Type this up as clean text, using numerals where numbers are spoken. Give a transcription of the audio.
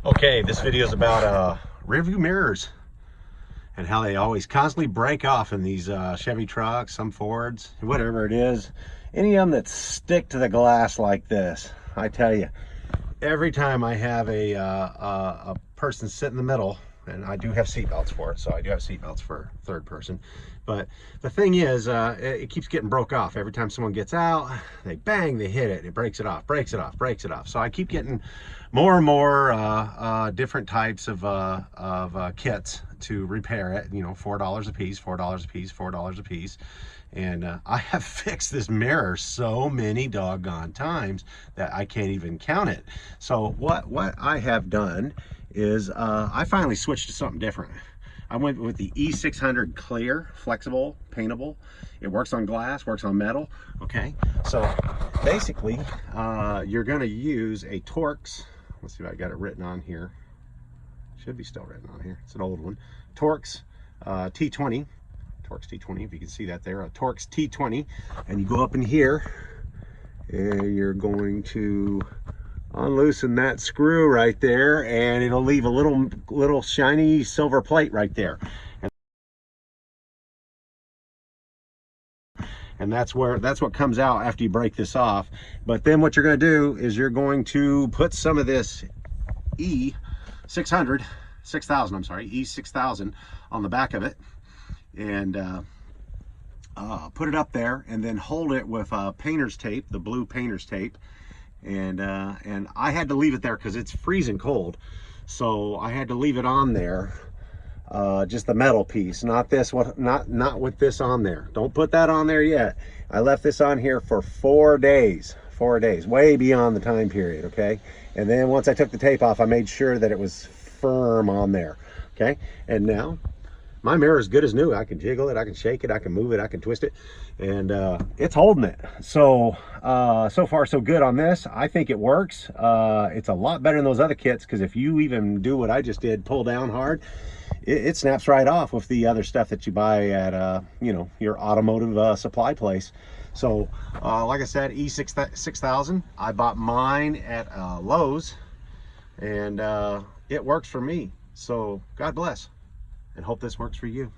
Okay, this video is about rear view mirrors and how they always constantly break off in these Chevy trucks, some Fords, whatever it is. Any of them that stick to the glass like this, I tell you, every time I have a person sit in the middle, and I do have seatbelts for it, so I do have seatbelts for third person. But the thing is, it keeps getting broke off. Every time someone gets out, they bang, they hit it, it breaks it off, breaks it off, breaks it off. So I keep getting more and more different types of kits to repair it. You know, $4 a piece, $4 a piece, $4 a piece. And I have fixed this mirror so many doggone times that I can't even count it. So what I have done is I finally switched to something different. I went with the E6000 clear, flexible, paintable. It works on glass, works on metal. Okay, so basically you're going to use a Torx. Let's see if I got it written on here. Should be still written on here. It's an old one. Torx T20. Torx T20, if you can see that there, a Torx T20, and you go up in here and you're going to unloosen that screw right there, and it'll leave a little shiny silver plate right there, and that's what comes out after you break this off. But then what you're going to do is you're going to put some of this E6000 on the back of it, and put it up there, and then hold it with painter's tape, the blue painter's tape. And I had to leave it there because it's freezing cold, so I had to leave it on there, just the metal piece, not with this on there. Don't put that on there yet. I left this on here for 4 days, way beyond the time period. Okay, and then once I took the tape off, I made sure that it was firm on there. Okay, and now my mirror is good as new. I can jiggle it, I can shake it, I can move it, I can twist it, and it's holding it. So so far so good on this. I think it works. It's a lot better than those other kits, because if you even do what I just did, pull down hard, it snaps right off with the other stuff that you buy at you know, your automotive supply place. So like I said, E6000, I bought mine at Lowe's, and it works for me. So God bless, and hope this works for you.